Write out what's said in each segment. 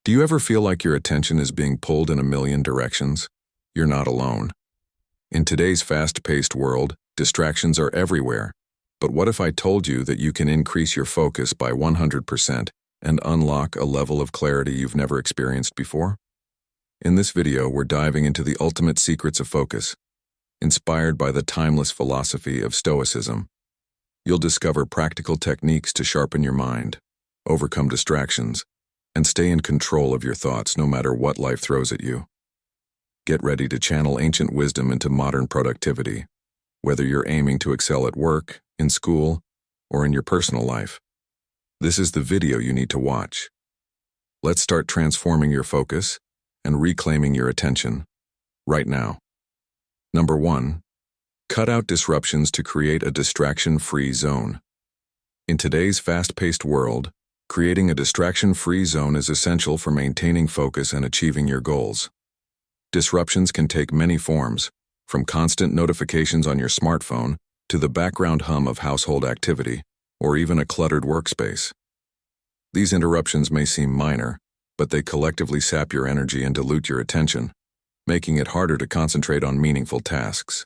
Do you ever feel like your attention is being pulled in a million directions? You're not alone. In today's fast-paced world, distractions are everywhere. But what if I told you that you can increase your focus by 100% and unlock a level of clarity you've never experienced before? In this video, we're diving into the ultimate secrets of focus, inspired by the timeless philosophy of Stoicism. You'll discover practical techniques to sharpen your mind, overcome distractions, and stay in control of your thoughts no matter what life throws at you. Get ready to channel ancient wisdom into modern productivity, whether you're aiming to excel at work, in school, or in your personal life. This is the video you need to watch. Let's start transforming your focus and reclaiming your attention right now. Number 1. Cut out disruptions to create a distraction-free zone. In today's fast-paced world, creating a distraction-free zone is essential for maintaining focus and achieving your goals. Disruptions can take many forms, from constant notifications on your smartphone to the background hum of household activity, or even a cluttered workspace. These interruptions may seem minor, but they collectively sap your energy and dilute your attention, making it harder to concentrate on meaningful tasks.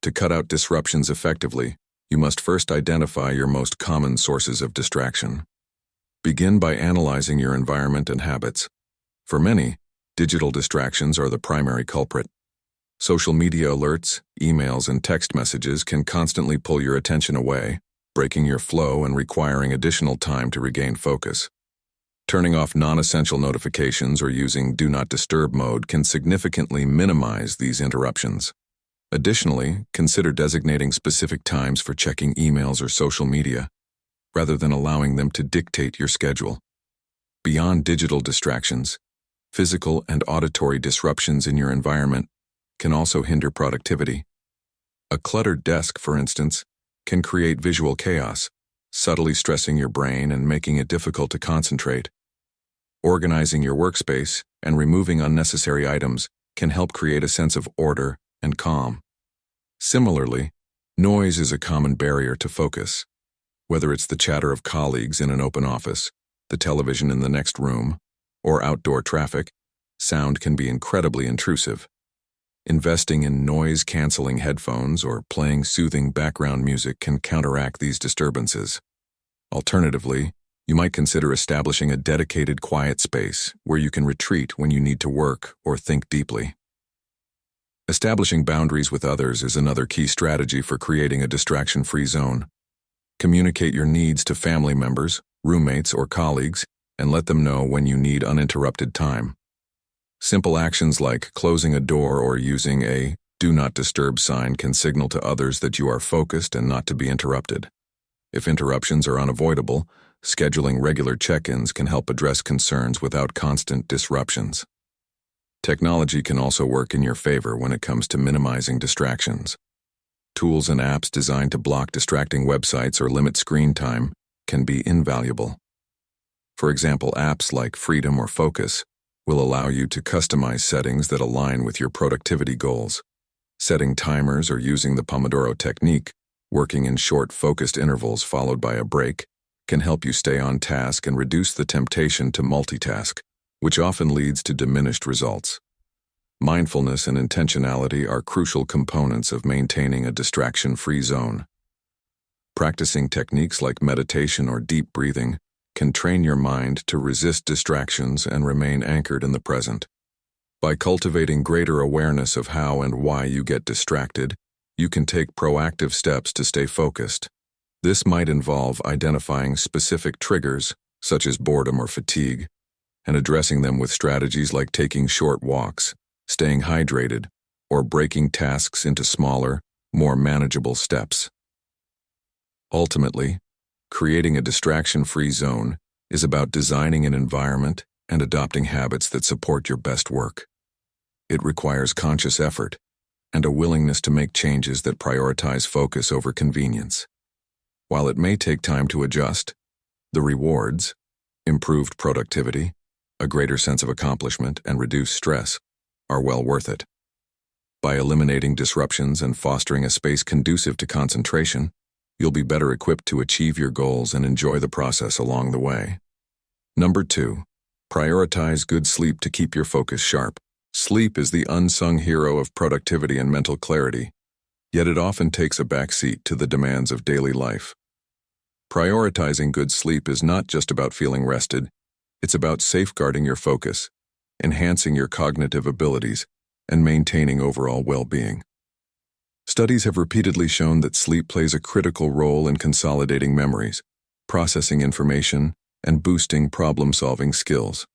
To cut out disruptions effectively, you must first identify your most common sources of distraction. Begin by analyzing your environment and habits. For many, digital distractions are the primary culprit. Social media alerts, emails, and text messages can constantly pull your attention away, breaking your flow and requiring additional time to regain focus. Turning off non-essential notifications or using Do Not Disturb mode can significantly minimize these interruptions. Additionally, consider designating specific times for checking emails or social media, rather than allowing them to dictate your schedule. Beyond digital distractions, physical and auditory disruptions in your environment can also hinder productivity. A cluttered desk, for instance, can create visual chaos, subtly stressing your brain and making it difficult to concentrate. Organizing your workspace and removing unnecessary items can help create a sense of order and calm. Similarly, noise is a common barrier to focus. Whether it's the chatter of colleagues in an open office, the television in the next room, or outdoor traffic, sound can be incredibly intrusive. Investing in noise-canceling headphones or playing soothing background music can counteract these disturbances. Alternatively, you might consider establishing a dedicated quiet space where you can retreat when you need to work or think deeply. Establishing boundaries with others is another key strategy for creating a distraction-free zone. Communicate your needs to family members, roommates, or colleagues, and let them know when you need uninterrupted time. Simple actions like closing a door or using a Do Not Disturb sign can signal to others that you are focused and not to be interrupted. If interruptions are unavoidable, scheduling regular check-ins can help address concerns without constant disruptions. Technology can also work in your favor when it comes to minimizing distractions. Tools and apps designed to block distracting websites or limit screen time can be invaluable. For example, apps like Freedom or Focus will allow you to customize settings that align with your productivity goals. Setting timers or using the Pomodoro technique, working in short, focused intervals followed by a break, can help you stay on task and reduce the temptation to multitask, which often leads to diminished results. Mindfulness and intentionality are crucial components of maintaining a distraction-free zone. Practicing techniques like meditation or deep breathing can train your mind to resist distractions and remain anchored in the present. By cultivating greater awareness of how and why you get distracted, you can take proactive steps to stay focused. This might involve identifying specific triggers, such as boredom or fatigue, and addressing them with strategies like taking short walks, staying hydrated, or breaking tasks into smaller, more manageable steps. Ultimately, creating a distraction-free zone is about designing an environment and adopting habits that support your best work. It requires conscious effort and a willingness to make changes that prioritize focus over convenience. While it may take time to adjust, the rewards, improved productivity, a greater sense of accomplishment, and reduced stress, are well worth it. By eliminating disruptions and fostering a space conducive to concentration, you'll be better equipped to achieve your goals and enjoy the process along the way. Number 2. Prioritize good sleep to keep your focus sharp. Sleep is the unsung hero of productivity and mental clarity, yet it often takes a backseat to the demands of daily life. Prioritizing good sleep is not just about feeling rested, it's about safeguarding your focus, enhancing your cognitive abilities, and maintaining overall well-being. Studies have repeatedly shown that sleep plays a critical role in consolidating memories, processing information, and boosting problem-solving skills.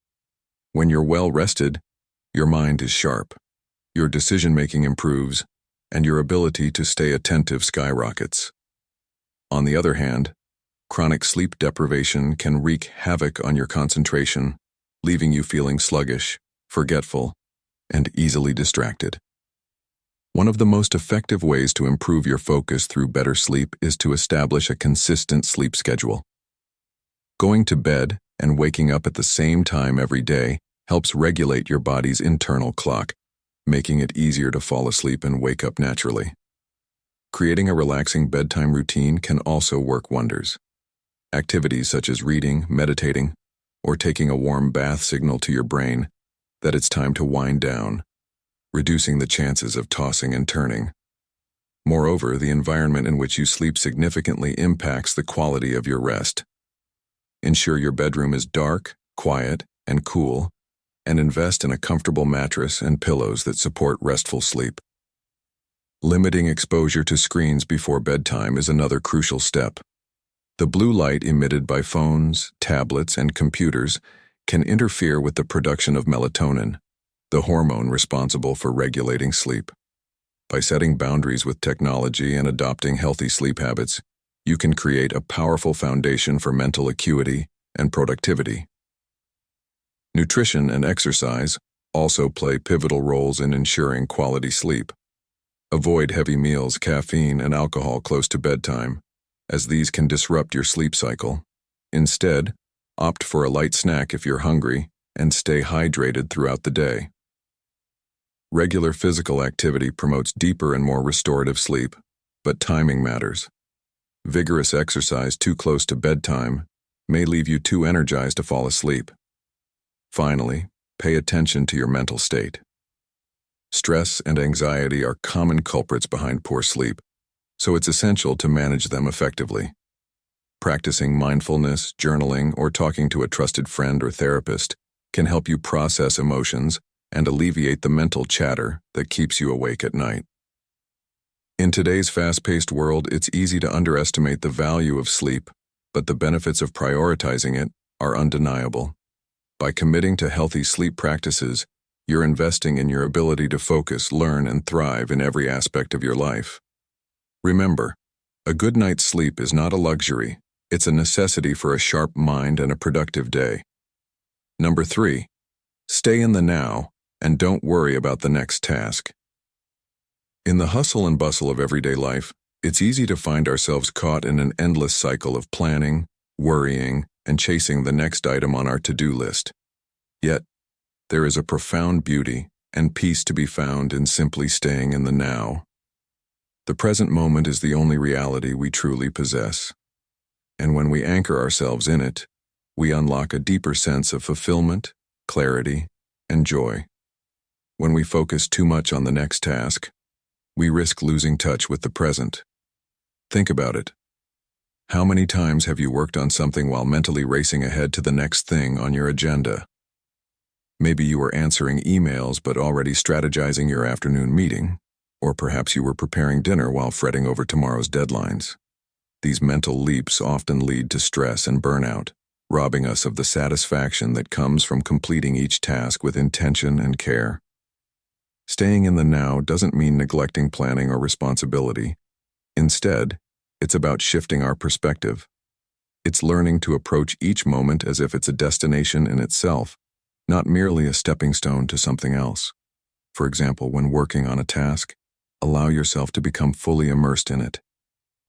When you're well-rested, your mind is sharp, your decision-making improves, and your ability to stay attentive skyrockets. On the other hand, chronic sleep deprivation can wreak havoc on your concentration, leaving you feeling sluggish, forgetful, and easily distracted. One of the most effective ways to improve your focus through better sleep is to establish a consistent sleep schedule. Going to bed and waking up at the same time every day helps regulate your body's internal clock, making it easier to fall asleep and wake up naturally. Creating a relaxing bedtime routine can also work wonders. Activities such as reading, meditating, or taking a warm bath signal to your brain that it's time to wind down, reducing the chances of tossing and turning. Moreover, the environment in which you sleep significantly impacts the quality of your rest. Ensure your bedroom is dark, quiet, and cool, and invest in a comfortable mattress and pillows that support restful sleep. Limiting exposure to screens before bedtime is another crucial step. The blue light emitted by phones, tablets, and computers can interfere with the production of melatonin, the hormone responsible for regulating sleep. By setting boundaries with technology and adopting healthy sleep habits, you can create a powerful foundation for mental acuity and productivity. Nutrition and exercise also play pivotal roles in ensuring quality sleep. Avoid heavy meals, caffeine, and alcohol close to bedtime, as these can disrupt your sleep cycle. Instead, opt for a light snack if you're hungry and stay hydrated throughout the day. Regular physical activity promotes deeper and more restorative sleep, but timing matters. Vigorous exercise too close to bedtime may leave you too energized to fall asleep. Finally, pay attention to your mental state. Stress and anxiety are common culprits behind poor sleep, so it's essential to manage them effectively. Practicing mindfulness, journaling, or talking to a trusted friend or therapist can help you process emotions and alleviate the mental chatter that keeps you awake at night. In today's fast-paced world, it's easy to underestimate the value of sleep, but the benefits of prioritizing it are undeniable. By committing to healthy sleep practices, you're investing in your ability to focus, learn, and thrive in every aspect of your life. Remember, a good night's sleep is not a luxury, it's a necessity for a sharp mind and a productive day. Number 3, stay in the now and don't worry about the next task. In the hustle and bustle of everyday life, it's easy to find ourselves caught in an endless cycle of planning, worrying, and chasing the next item on our to-do list. Yet, there is a profound beauty and peace to be found in simply staying in the now. The present moment is the only reality we truly possess. And when we anchor ourselves in it, we unlock a deeper sense of fulfillment, clarity, and joy. When we focus too much on the next task, we risk losing touch with the present. Think about it. How many times have you worked on something while mentally racing ahead to the next thing on your agenda? Maybe you were answering emails but already strategizing your afternoon meeting, or perhaps you were preparing dinner while fretting over tomorrow's deadlines. These mental leaps often lead to stress and burnout, robbing us of the satisfaction that comes from completing each task with intention and care. Staying in the now doesn't mean neglecting planning or responsibility. Instead, it's about shifting our perspective. It's learning to approach each moment as if it's a destination in itself, not merely a stepping stone to something else. For example, when working on a task, allow yourself to become fully immersed in it.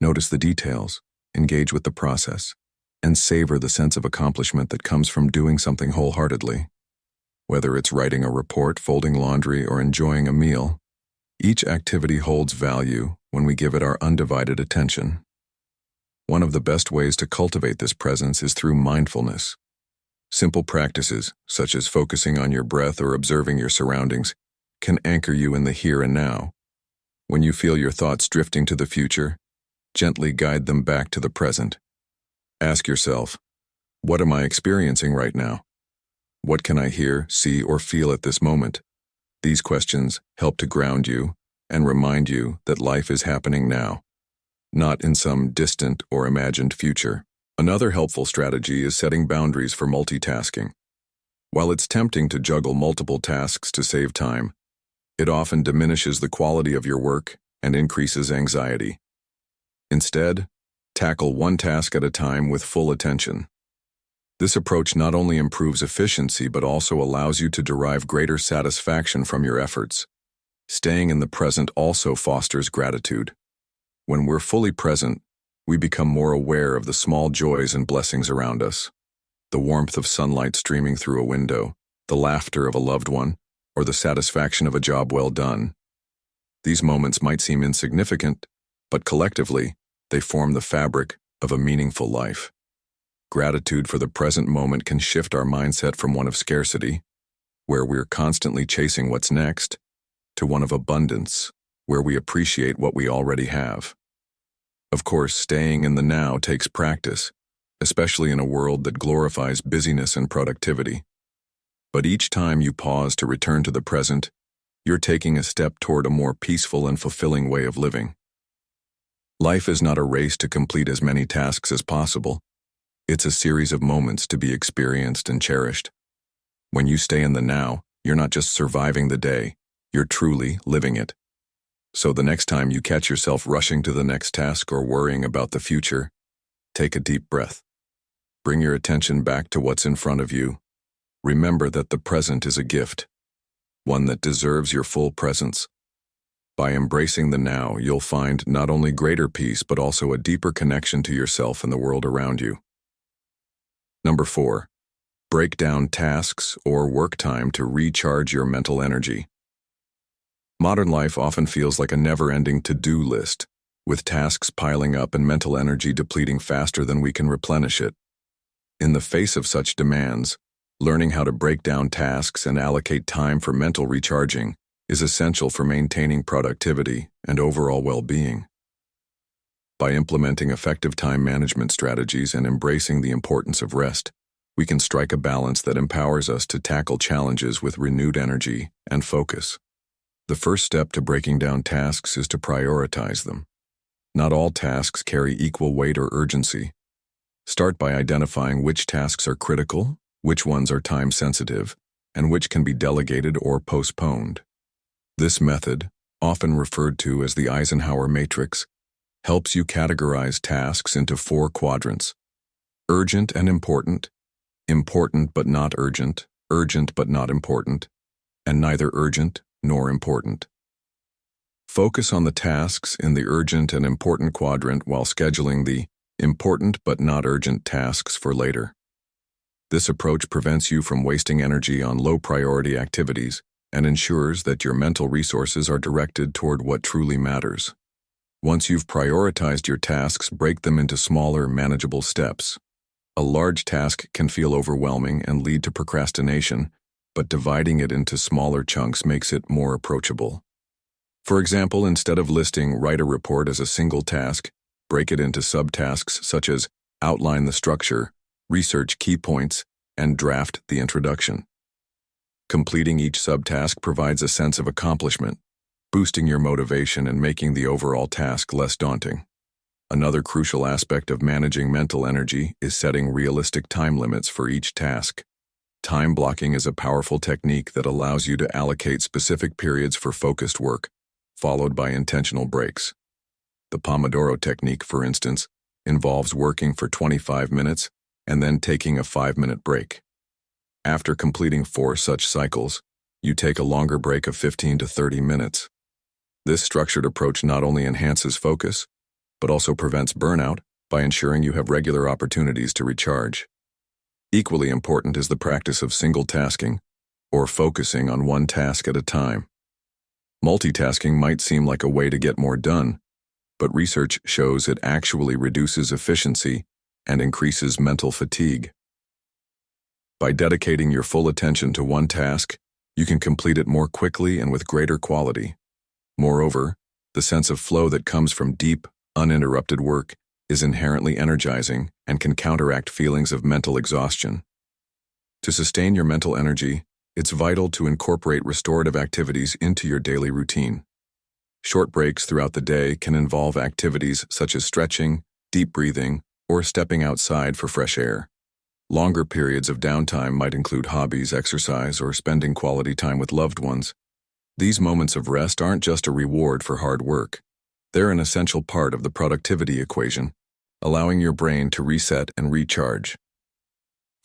Notice the details, engage with the process, and savor the sense of accomplishment that comes from doing something wholeheartedly. Whether it's writing a report, folding laundry, or enjoying a meal, each activity holds value when we give it our undivided attention. One of the best ways to cultivate this presence is through mindfulness. Simple practices, such as focusing on your breath or observing your surroundings, can anchor you in the here and now. When you feel your thoughts drifting to the future, gently guide them back to the present. Ask yourself, what am I experiencing right now? What can I hear, see, or feel at this moment? These questions help to ground you and remind you that life is happening now, not in some distant or imagined future. Another helpful strategy is setting boundaries for multitasking. While it's tempting to juggle multiple tasks to save time, it often diminishes the quality of your work and increases anxiety. Instead, tackle one task at a time with full attention. This approach not only improves efficiency but also allows you to derive greater satisfaction from your efforts. Staying in the present also fosters gratitude. When we're fully present, we become more aware of the small joys and blessings around us. The warmth of sunlight streaming through a window, the laughter of a loved one, or the satisfaction of a job well done. These moments might seem insignificant, but collectively, they form the fabric of a meaningful life. Gratitude for the present moment can shift our mindset from one of scarcity, where we're constantly chasing what's next, to one of abundance, where we appreciate what we already have. Of course, staying in the now takes practice, especially in a world that glorifies busyness and productivity. But each time you pause to return to the present, you're taking a step toward a more peaceful and fulfilling way of living. Life is not a race to complete as many tasks as possible. It's a series of moments to be experienced and cherished. When you stay in the now, you're not just surviving the day, you're truly living it. So the next time you catch yourself rushing to the next task or worrying about the future, take a deep breath. Bring your attention back to what's in front of you. Remember that the present is a gift, one that deserves your full presence. By embracing the now, you'll find not only greater peace but also a deeper connection to yourself and the world around you. Number 4, break down tasks or work time to recharge your mental energy. Modern life often feels like a never-ending to-do list, with tasks piling up and mental energy depleting faster than we can replenish it. In the face of such demands, learning how to break down tasks and allocate time for mental recharging is essential for maintaining productivity and overall well-being. By implementing effective time management strategies and embracing the importance of rest, we can strike a balance that empowers us to tackle challenges with renewed energy and focus. The first step to breaking down tasks is to prioritize them. Not all tasks carry equal weight or urgency. Start by identifying which tasks are critical, which ones are time-sensitive, and which can be delegated or postponed. This method, often referred to as the Eisenhower matrix, helps you categorize tasks into 4 quadrants: urgent and important, important but not urgent, urgent but not important, and neither urgent nor important. Focus on the tasks in the urgent and important quadrant while scheduling the important but not urgent tasks for later. This approach prevents you from wasting energy on low-priority activities and ensures that your mental resources are directed toward what truly matters. Once you've prioritized your tasks, break them into smaller, manageable steps. A large task can feel overwhelming and lead to procrastination, but dividing it into smaller chunks makes it more approachable. For example, instead of listing write a report as a single task, break it into subtasks such as outline the structure, research key points, and draft the introduction. Completing each subtask provides a sense of accomplishment, boosting your motivation and making the overall task less daunting. Another crucial aspect of managing mental energy is setting realistic time limits for each task. Time blocking is a powerful technique that allows you to allocate specific periods for focused work, followed by intentional breaks. The Pomodoro technique, for instance, involves working for 25 minutes and then taking a 5-minute break. After completing 4 such cycles, you take a longer break of 15 to 30 minutes. This structured approach not only enhances focus, but also prevents burnout by ensuring you have regular opportunities to recharge. Equally important is the practice of single tasking, or focusing on one task at a time. Multitasking might seem like a way to get more done, but research shows it actually reduces efficiency and increases mental fatigue. By dedicating your full attention to one task, you can complete it more quickly and with greater quality. Moreover, the sense of flow that comes from deep, uninterrupted work is inherently energizing and can counteract feelings of mental exhaustion. To sustain your mental energy, it's vital to incorporate restorative activities into your daily routine. Short breaks throughout the day can involve activities such as stretching, deep breathing, or stepping outside for fresh air. Longer periods of downtime might include hobbies, exercise, or spending quality time with loved ones. These moments of rest aren't just a reward for hard work. They're an essential part of the productivity equation, allowing your brain to reset and recharge.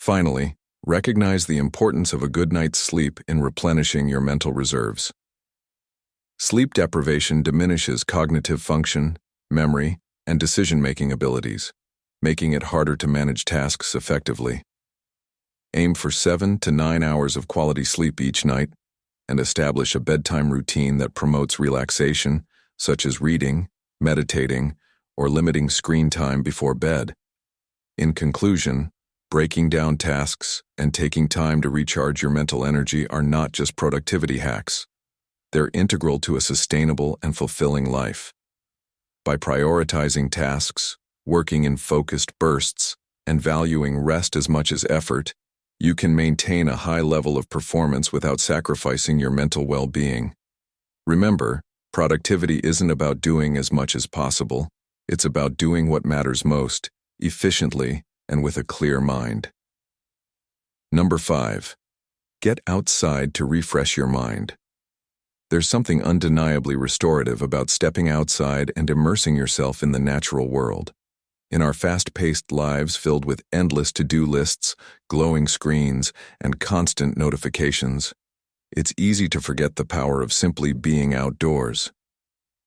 Finally, recognize the importance of a good night's sleep in replenishing your mental reserves. Sleep deprivation diminishes cognitive function, memory, and decision-making abilities, making it harder to manage tasks effectively. Aim for 7 to 9 hours of quality sleep each night and establish a bedtime routine that promotes relaxation, such as reading, meditating, or limiting screen time before bed. In conclusion, breaking down tasks and taking time to recharge your mental energy are not just productivity hacks. They're integral to a sustainable and fulfilling life. By prioritizing tasks, working in focused bursts, and valuing rest as much as effort, you can maintain a high level of performance without sacrificing your mental well-being. Remember, productivity isn't about doing as much as possible. It's about doing what matters most, efficiently, and with a clear mind. Number 5. Get outside to refresh your mind. There's something undeniably restorative about stepping outside and immersing yourself in the natural world. In our fast-paced lives filled with endless to-do lists, glowing screens, and constant notifications, it's easy to forget the power of simply being outdoors.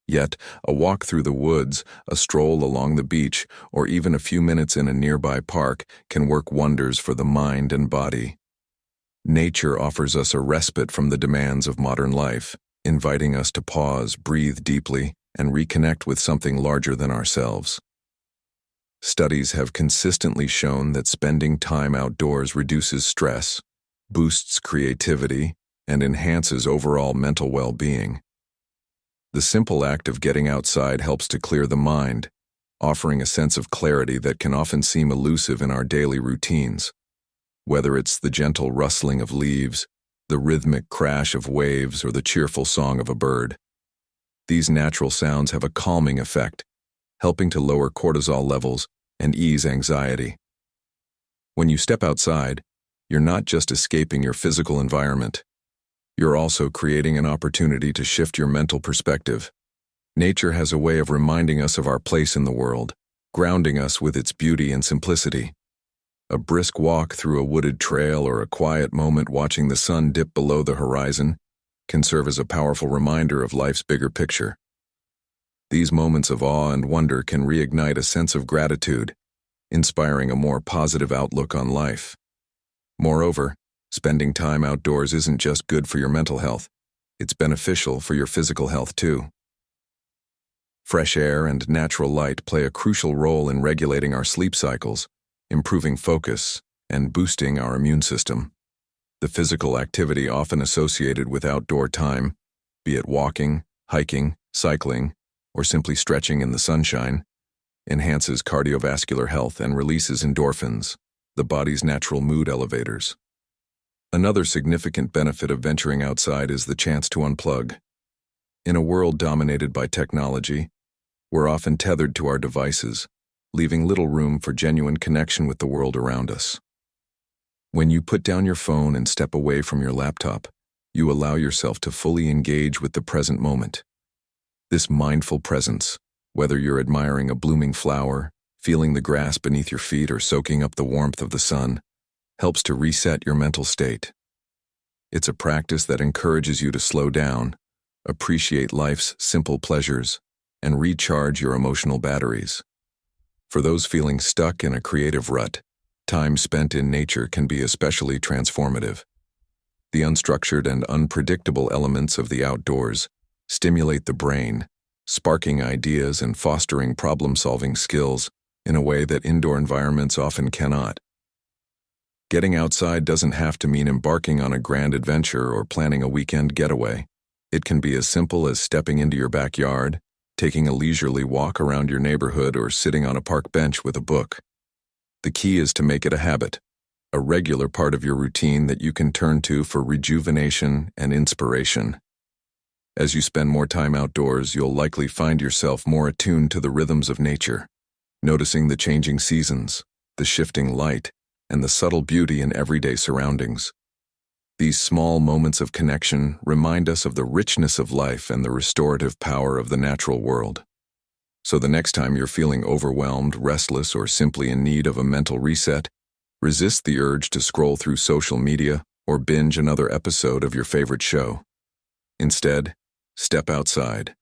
Yet, a walk through the woods, a stroll along the beach, or even a few minutes in a nearby park can work wonders for the mind and body. Nature offers us a respite from the demands of modern life, inviting us to pause, breathe deeply, and reconnect with something larger than ourselves. Studies have consistently shown that spending time outdoors reduces stress, boosts creativity, and enhances overall mental well-being. The simple act of getting outside helps to clear the mind, offering a sense of clarity that can often seem elusive in our daily routines. Whether it's the gentle rustling of leaves, the rhythmic crash of waves, or the cheerful song of a bird, these natural sounds have a calming effect, helping to lower cortisol levels and ease anxiety. When you step outside, you're not just escaping your physical environment. You're also creating an opportunity to shift your mental perspective. Nature has a way of reminding us of our place in the world, grounding us with its beauty and simplicity. A brisk walk through a wooded trail or a quiet moment watching the sun dip below the horizon can serve as a powerful reminder of life's bigger picture. These moments of awe and wonder can reignite a sense of gratitude, inspiring a more positive outlook on life. Moreover, spending time outdoors isn't just good for your mental health, it's beneficial for your physical health too. Fresh air and natural light play a crucial role in regulating our sleep cycles, improving focus, and boosting our immune system. The physical activity often associated with outdoor time, be it walking, hiking, cycling, or simply stretching in the sunshine, enhances cardiovascular health and releases endorphins, the body's natural mood elevators. Another significant benefit of venturing outside is the chance to unplug. In a world dominated by technology, we're often tethered to our devices, leaving little room for genuine connection with the world around us. When you put down your phone and step away from your laptop, you allow yourself to fully engage with the present moment. This mindful presence, whether you're admiring a blooming flower, feeling the grass beneath your feet, or soaking up the warmth of the sun, helps to reset your mental state. It's a practice that encourages you to slow down, appreciate life's simple pleasures, and recharge your emotional batteries. For those feeling stuck in a creative rut, time spent in nature can be especially transformative. The unstructured and unpredictable elements of the outdoors stimulate the brain, sparking ideas and fostering problem-solving skills in a way that indoor environments often cannot. Getting outside doesn't have to mean embarking on a grand adventure or planning a weekend getaway. It can be as simple as stepping into your backyard, taking a leisurely walk around your neighborhood, or sitting on a park bench with a book. The key is to make it a habit, a regular part of your routine that you can turn to for rejuvenation and inspiration. As you spend more time outdoors, you'll likely find yourself more attuned to the rhythms of nature, noticing the changing seasons, the shifting light, and the subtle beauty in everyday surroundings. These small moments of connection remind us of the richness of life and the restorative power of the natural world. So the next time you're feeling overwhelmed, restless, or simply in need of a mental reset, resist the urge to scroll through social media or binge another episode of your favorite show. Instead, step outside.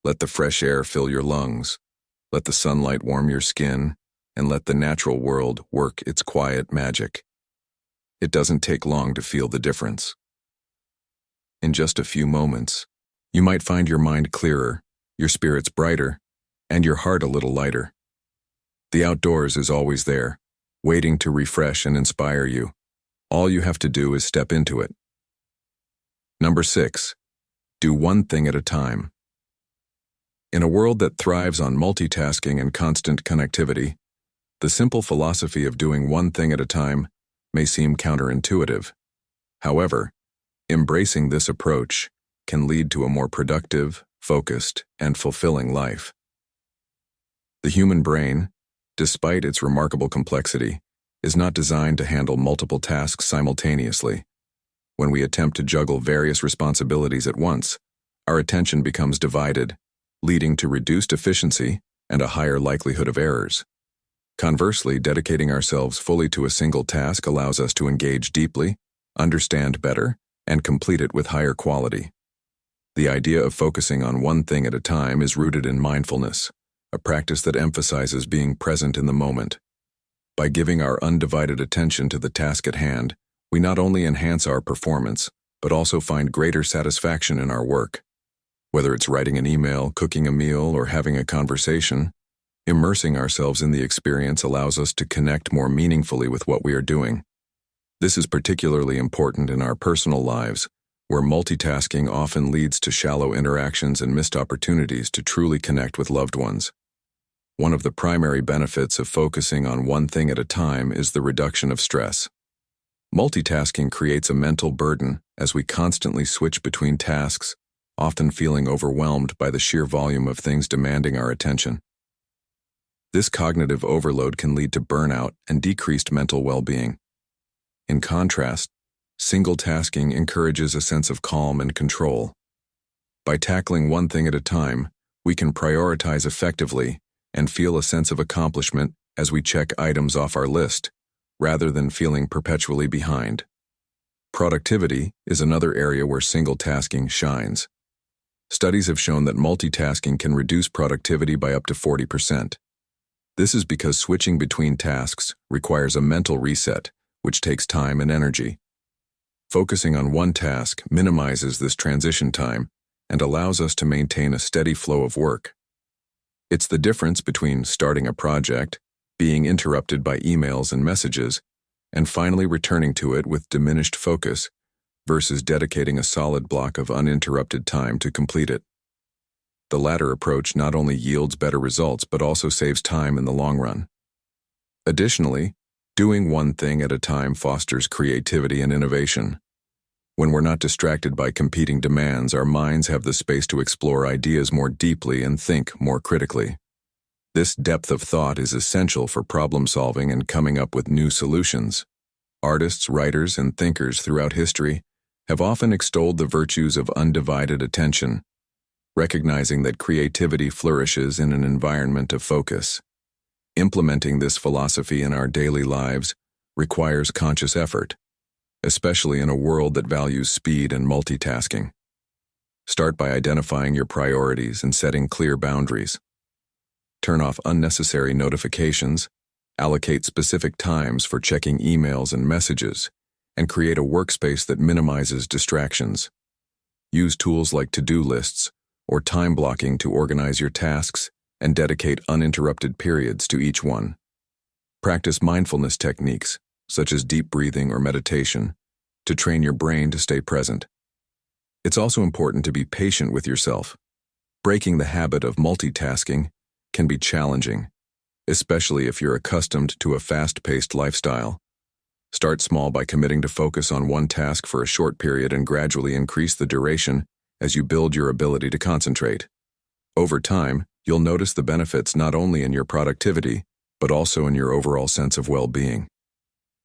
Let the fresh air fill your lungs. Let the sunlight warm your skin, and let the natural world work its quiet magic. It doesn't take long to feel the difference. In just a few moments, you might find your mind clearer, your spirits brighter, and your heart a little lighter. The outdoors is always there, waiting to refresh and inspire you. All you have to do is step into it. Number 6, do one thing at a time. In a world that thrives on multitasking and constant connectivity, the simple philosophy of doing one thing at a time may seem counterintuitive. However, embracing this approach can lead to a more productive, focused, and fulfilling life. The human brain, despite its remarkable complexity, is not designed to handle multiple tasks simultaneously. When we attempt to juggle various responsibilities at once, our attention becomes divided, leading to reduced efficiency and a higher likelihood of errors. Conversely, dedicating ourselves fully to a single task allows us to engage deeply, understand better, and complete it with higher quality. The idea of focusing on one thing at a time is rooted in mindfulness, a practice that emphasizes being present in the moment. By giving our undivided attention to the task at hand, we not only enhance our performance, but also find greater satisfaction in our work. Whether it's writing an email, cooking a meal, or having a conversation, immersing ourselves in the experience allows us to connect more meaningfully with what we are doing. This is particularly important in our personal lives, where multitasking often leads to shallow interactions and missed opportunities to truly connect with loved ones. One of the primary benefits of focusing on one thing at a time is the reduction of stress. Multitasking creates a mental burden as we constantly switch between tasks, often feeling overwhelmed by the sheer volume of things demanding our attention. This cognitive overload can lead to burnout and decreased mental well-being. In contrast, single tasking encourages a sense of calm and control. By tackling one thing at a time, we can prioritize effectively and feel a sense of accomplishment as we check items off our list, rather than feeling perpetually behind. Productivity is another area where single tasking shines. Studies have shown that multitasking can reduce productivity by up to 40%. This is because switching between tasks requires a mental reset, which takes time and energy. Focusing on one task minimizes this transition time and allows us to maintain a steady flow of work. It's the difference between starting a project, being interrupted by emails and messages, and finally returning to it with diminished focus, versus dedicating a solid block of uninterrupted time to complete it. The latter approach not only yields better results but also saves time in the long run. Additionally, doing one thing at a time fosters creativity and innovation. When we're not distracted by competing demands, our minds have the space to explore ideas more deeply and think more critically. This depth of thought is essential for problem solving and coming up with new solutions. Artists, writers, and thinkers throughout history have often extolled the virtues of undivided attention, recognizing that creativity flourishes in an environment of focus. Implementing this philosophy in our daily lives requires conscious effort, especially in a world that values speed and multitasking. Start by identifying your priorities and setting clear boundaries. Turn off unnecessary notifications, allocate specific times for checking emails and messages, and create a workspace that minimizes distractions. Use tools like to-do lists or time blocking to organize your tasks and dedicate uninterrupted periods to each one. Practice mindfulness techniques, such as deep breathing or meditation, to train your brain to stay present. It's also important to be patient with yourself. Breaking the habit of multitasking can be challenging, especially if you're accustomed to a fast-paced lifestyle. Start small by committing to focus on one task for a short period and gradually increase the duration as you build your ability to concentrate. Over time, you'll notice the benefits not only in your productivity, but also in your overall sense of well-being.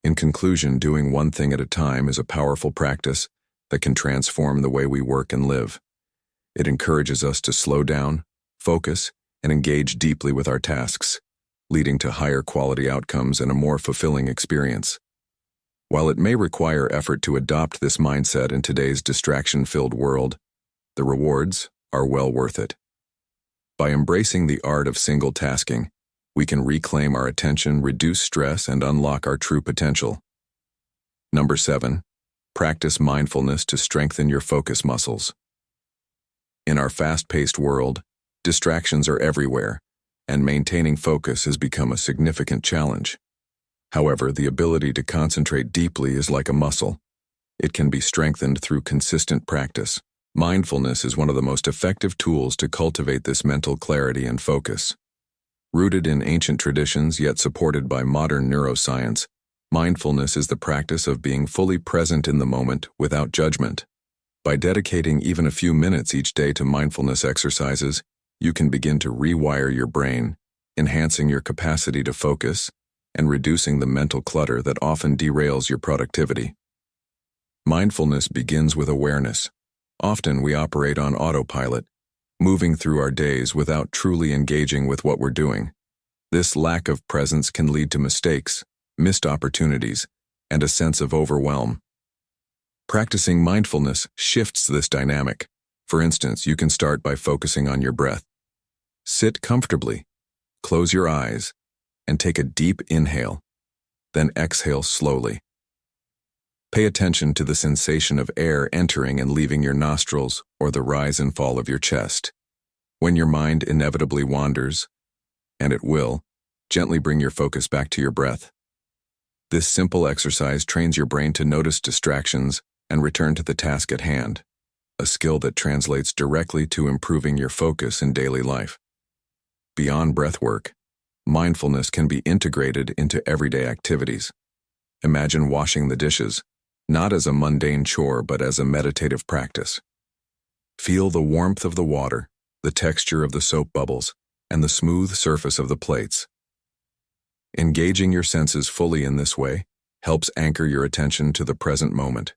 In conclusion, doing one thing at a time is a powerful practice that can transform the way we work and live. It encourages us to slow down, focus, and engage deeply with our tasks, leading to higher quality outcomes and a more fulfilling experience. While it may require effort to adopt this mindset in today's distraction-filled world, the rewards are well worth it. By embracing the art of single tasking, we can reclaim our attention, reduce stress, and unlock our true potential. Number 7. Practice mindfulness to strengthen your focus muscles. In our fast-paced world, distractions are everywhere, and maintaining focus has become a significant challenge. However, the ability to concentrate deeply is like a muscle. It can be strengthened through consistent practice. Mindfulness is one of the most effective tools to cultivate this mental clarity and focus. Rooted in ancient traditions yet supported by modern neuroscience, mindfulness is the practice of being fully present in the moment without judgment. By dedicating even a few minutes each day to mindfulness exercises, you can begin to rewire your brain, enhancing your capacity to focus and reducing the mental clutter that often derails your productivity. Mindfulness begins with awareness. Often we operate on autopilot, moving through our days without truly engaging with what we're doing. This lack of presence can lead to mistakes, missed opportunities, and a sense of overwhelm. Practicing mindfulness shifts this dynamic. For instance, you can start by focusing on your breath. Sit comfortably, close your eyes, and take a deep inhale, then exhale slowly. Pay attention to the sensation of air entering and leaving your nostrils or the rise and fall of your chest. When your mind inevitably wanders, and it will, gently bring your focus back to your breath. This simple exercise trains your brain to notice distractions and return to the task at hand, a skill that translates directly to improving your focus in daily life. Beyond breathwork, mindfulness can be integrated into everyday activities. Imagine washing the dishes, not as a mundane chore but as a meditative practice. Feel the warmth of the water, the texture of the soap bubbles, and the smooth surface of the plates. Engaging your senses fully in this way helps anchor your attention to the present moment.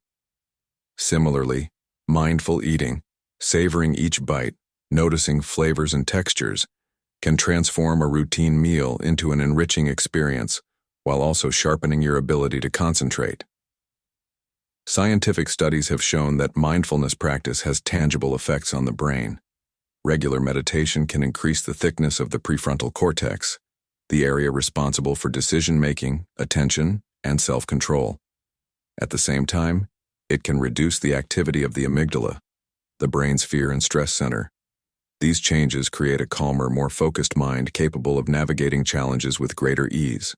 Similarly, mindful eating, savoring each bite, noticing flavors and textures, can transform a routine meal into an enriching experience while also sharpening your ability to concentrate. Scientific studies have shown that mindfulness practice has tangible effects on the brain. Regular meditation can increase the thickness of the prefrontal cortex, the area responsible for decision-making, attention, and self-control. At the same time, it can reduce the activity of the amygdala, the brain's fear and stress center. These changes create a calmer, more focused mind capable of navigating challenges with greater ease.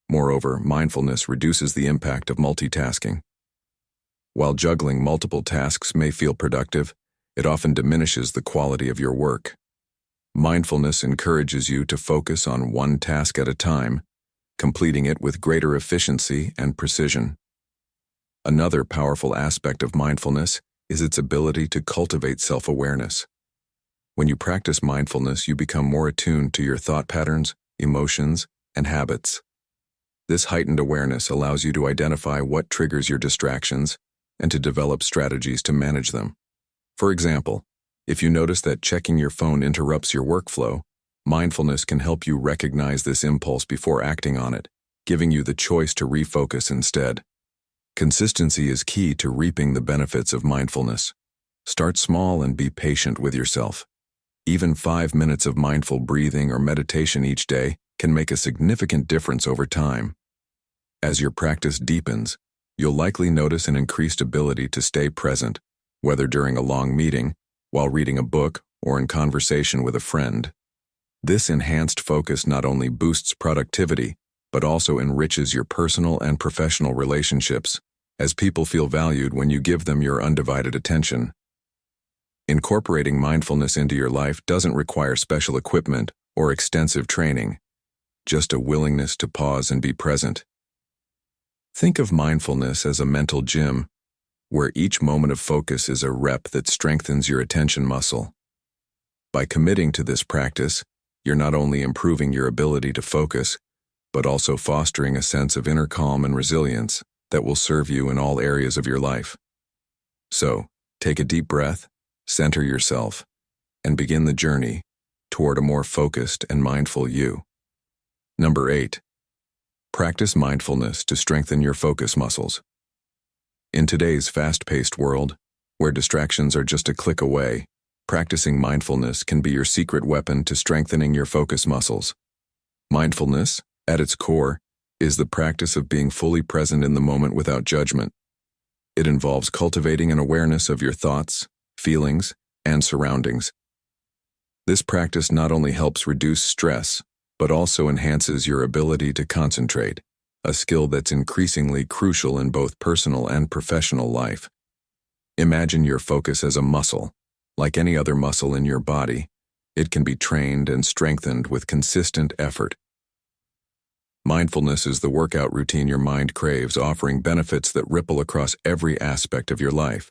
Moreover, mindfulness reduces the impact of multitasking. While juggling multiple tasks may feel productive, it often diminishes the quality of your work. Mindfulness encourages you to focus on one task at a time, completing it with greater efficiency and precision. Another powerful aspect of mindfulness is its ability to cultivate self-awareness. When you practice mindfulness, you become more attuned to your thought patterns, emotions, and habits. This heightened awareness allows you to identify what triggers your distractions and to develop strategies to manage them. For example, if you notice that checking your phone interrupts your workflow, mindfulness can help you recognize this impulse before acting on it, giving you the choice to refocus instead. Consistency is key to reaping the benefits of mindfulness. Start small and be patient with yourself. Even 5 minutes of mindful breathing or meditation each day can make a significant difference over time. As your practice deepens, you'll likely notice an increased ability to stay present, whether during a long meeting, while reading a book, or in conversation with a friend. This enhanced focus not only boosts productivity, but also enriches your personal and professional relationships, as people feel valued when you give them your undivided attention. Incorporating mindfulness into your life doesn't require special equipment or extensive training, just a willingness to pause and be present. Think of mindfulness as a mental gym, where each moment of focus is a rep that strengthens your attention muscle. By committing to this practice, you're not only improving your ability to focus, but also fostering a sense of inner calm and resilience that will serve you in all areas of your life. So, take a deep breath, center yourself, and begin the journey toward a more focused and mindful you. Number 8. Practice mindfulness to strengthen your focus muscles. In today's fast-paced world, where distractions are just a click away, practicing mindfulness can be your secret weapon to strengthening your focus muscles. Mindfulness, at its core, is the practice of being fully present in the moment without judgment. It involves cultivating an awareness of your thoughts, feelings, and surroundings. This practice not only helps reduce stress, but also enhances your ability to concentrate, a skill that's increasingly crucial in both personal and professional life. Imagine your focus as a muscle. Like any other muscle in your body, it can be trained and strengthened with consistent effort. Mindfulness is the workout routine your mind craves, offering benefits that ripple across every aspect of your life.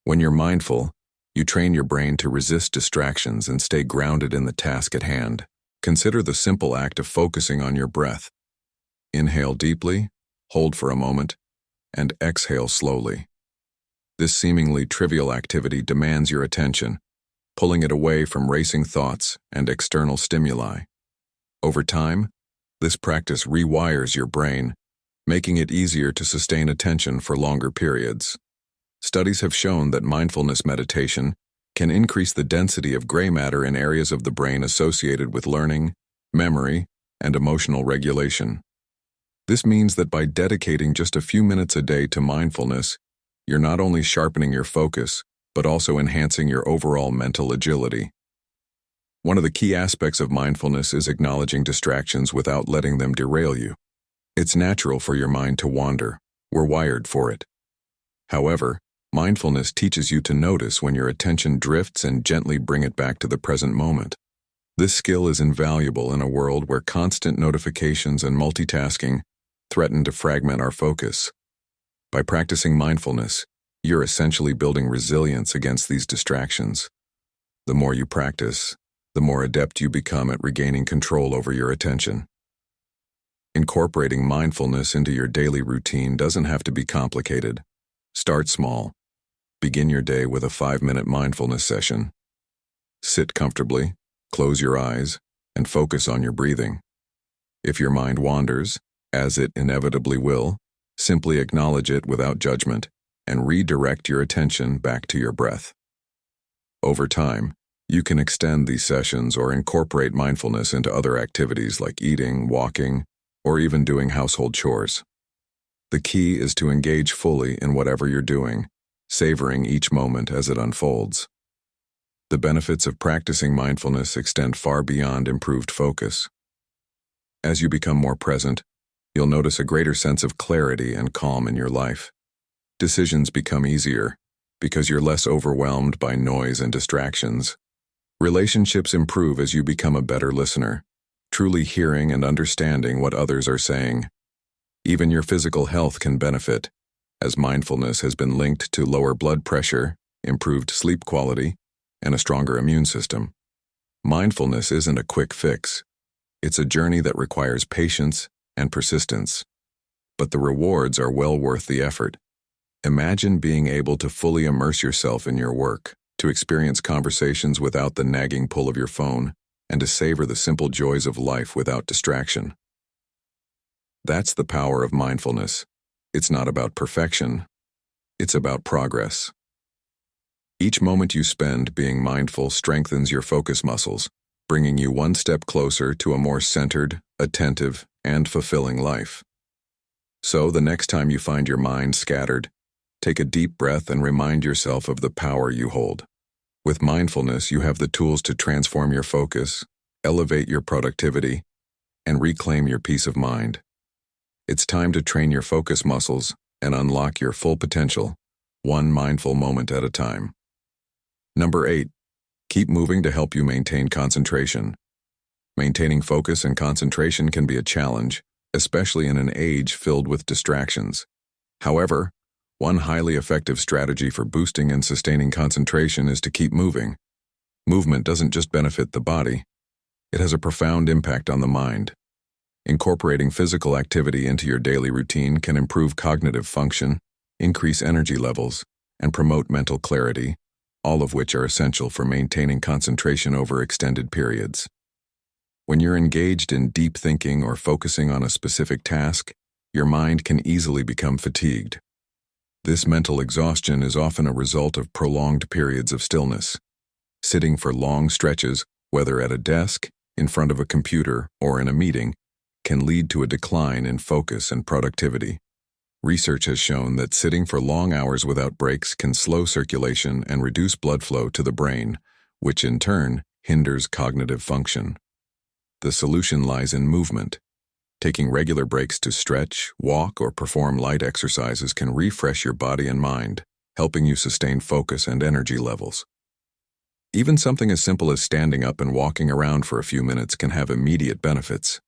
When you're mindful, you train your brain to resist distractions and stay grounded in the task at hand. Consider the simple act of focusing on your breath. Inhale deeply, hold for a moment, and exhale slowly. This seemingly trivial activity demands your attention, pulling it away from racing thoughts and external stimuli. Over time, this practice rewires your brain, making it easier to sustain attention for longer periods. Studies have shown that mindfulness meditation can increase the density of gray matter in areas of the brain associated with learning, memory, and emotional regulation. This means that by dedicating just a few minutes a day to mindfulness, you're not only sharpening your focus, but also enhancing your overall mental agility. One of the key aspects of mindfulness is acknowledging distractions without letting them derail you. It's natural for your mind to wander. We're wired for it. However, mindfulness teaches you to notice when your attention drifts and gently bring it back to the present moment. This skill is invaluable in a world where constant notifications and multitasking threaten to fragment our focus. By practicing mindfulness, you're essentially building resilience against these distractions. The more you practice, the more adept you become at regaining control over your attention. Incorporating mindfulness into your daily routine doesn't have to be complicated. Start small. Begin your day with a 5-minute mindfulness session. Sit comfortably, close your eyes, and focus on your breathing. If your mind wanders, as it inevitably will, simply acknowledge it without judgment and redirect your attention back to your breath. Over time, you can extend these sessions or incorporate mindfulness into other activities like eating, walking, or even doing household chores. The key is to engage fully in whatever you're doing, savoring each moment as it unfolds. The benefits of practicing mindfulness extend far beyond improved focus. As you become more present, you'll notice a greater sense of clarity and calm in your life. Decisions become easier because you're less overwhelmed by noise and distractions. Relationships improve as you become a better listener, truly hearing and understanding what others are saying. Even your physical health can benefit, as mindfulness has been linked to lower blood pressure, improved sleep quality, and a stronger immune system. Mindfulness isn't a quick fix. It's a journey that requires patience and persistence. But the rewards are well worth the effort. Imagine being able to fully immerse yourself in your work, to experience conversations without the nagging pull of your phone, and to savor the simple joys of life without distraction. That's the power of mindfulness. It's not about perfection. It's about progress. Each moment you spend being mindful strengthens your focus muscles, bringing you one step closer to a more centered, attentive, and fulfilling life. So the next time you find your mind scattered, take a deep breath and remind yourself of the power you hold. With mindfulness, you have the tools to transform your focus, elevate your productivity, and reclaim your peace of mind. It's time to train your focus muscles and unlock your full potential, one mindful moment at a time. Number 8. Keep moving to help you maintain concentration. Maintaining focus and concentration can be a challenge, especially in an age filled with distractions. However, one highly effective strategy for boosting and sustaining concentration is to keep moving. Movement doesn't just benefit the body, it has a profound impact on the mind. Incorporating physical activity into your daily routine can improve cognitive function, increase energy levels, and promote mental clarity, all of which are essential for maintaining concentration over extended periods. When you're engaged in deep thinking or focusing on a specific task, your mind can easily become fatigued. This mental exhaustion is often a result of prolonged periods of stillness. Sitting for long stretches, whether at a desk, in front of a computer, or in a meeting, can lead to a decline in focus and productivity. Research has shown that sitting for long hours without breaks can slow circulation and reduce blood flow to the brain, which in turn hinders cognitive function. The solution lies in movement. Taking regular breaks to stretch, walk, or perform light exercises can refresh your body and mind, helping you sustain focus and energy levels. Even something as simple as standing up and walking around for a few minutes can have immediate benefits.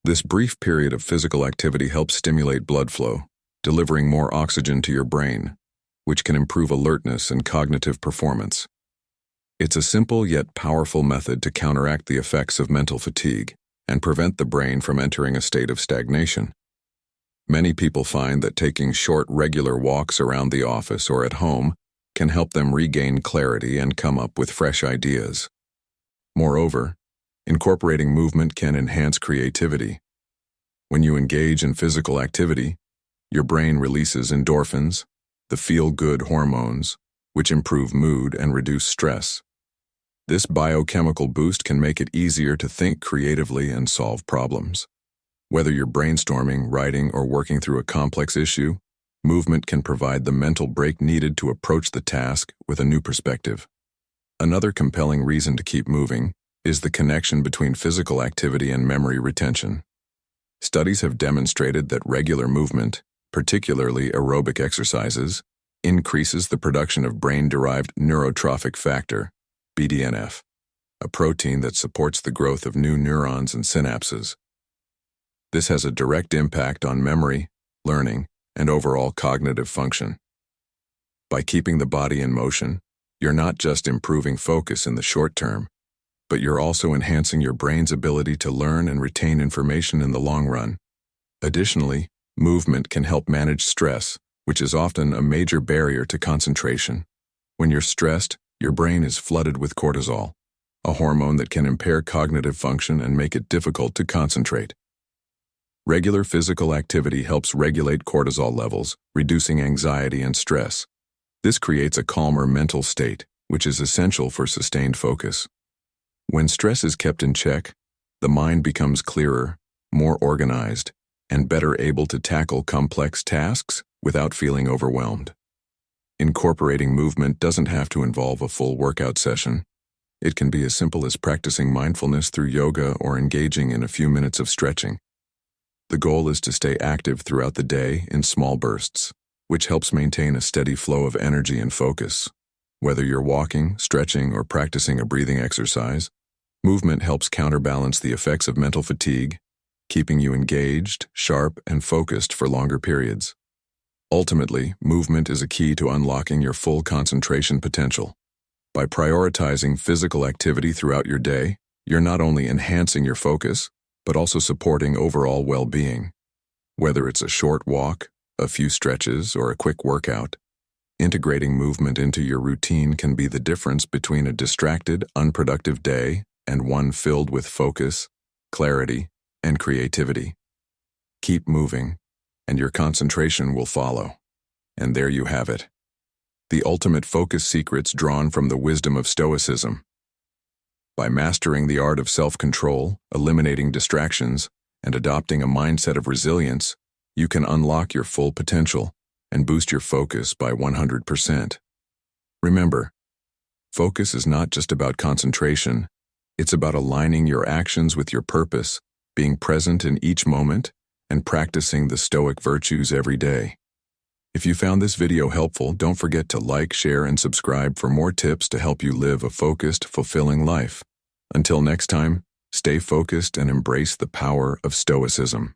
This brief period of physical activity helps stimulate blood flow, delivering more oxygen to your brain, which can improve alertness and cognitive performance. It's a simple yet powerful method to counteract the effects of mental fatigue and prevent the brain from entering a state of stagnation. Many people find that taking short, regular walks around the office or at home can help them regain clarity and come up with fresh ideas. Moreover, incorporating movement can enhance creativity. When you engage in physical activity, your brain releases endorphins, the feel-good hormones, which improve mood and reduce stress. This biochemical boost can make it easier to think creatively and solve problems. Whether you're brainstorming, writing, or working through a complex issue, movement can provide the mental break needed to approach the task with a new perspective. Another compelling reason to keep moving is the connection between physical activity and memory retention. Studies have demonstrated that regular movement, particularly aerobic exercises, increases the production of brain-derived neurotrophic factor, BDNF, a protein that supports the growth of new neurons and synapses. This has a direct impact on memory, learning, and overall cognitive function. By keeping the body in motion, you're not just improving focus in the short term, but you're also enhancing your brain's ability to learn and retain information in the long run. Additionally, movement can help manage stress, which is often a major barrier to concentration. When you're stressed, your brain is flooded with cortisol, a hormone that can impair cognitive function and make it difficult to concentrate. Regular physical activity helps regulate cortisol levels, reducing anxiety and stress. This creates a calmer mental state, which is essential for sustained focus. When stress is kept in check, the mind becomes clearer, more organized, and better able to tackle complex tasks without feeling overwhelmed. Incorporating movement doesn't have to involve a full workout session. It can be as simple as practicing mindfulness through yoga or engaging in a few minutes of stretching. The goal is to stay active throughout the day in small bursts, which helps maintain a steady flow of energy and focus. Whether you're walking, stretching, or practicing a breathing exercise, movement helps counterbalance the effects of mental fatigue, keeping you engaged, sharp, and focused for longer periods. Ultimately, movement is a key to unlocking your full concentration potential. By prioritizing physical activity throughout your day, you're not only enhancing your focus, but also supporting overall well-being. Whether it's a short walk, a few stretches, or a quick workout, integrating movement into your routine can be the difference between a distracted, unproductive day and one filled with focus, clarity, and creativity. Keep moving, and your concentration will follow. And there you have it. The ultimate focus secrets drawn from the wisdom of Stoicism. By mastering the art of self-control, eliminating distractions, and adopting a mindset of resilience, you can unlock your full potential and boost your focus by 100%. Remember, focus is not just about concentration, it's about aligning your actions with your purpose being present in each moment, and practicing the Stoic virtues every day. If you found this video helpful, don't forget to like, share, and subscribe for more tips to help you live a focused, fulfilling life. Until next time, stay focused and embrace the power of Stoicism.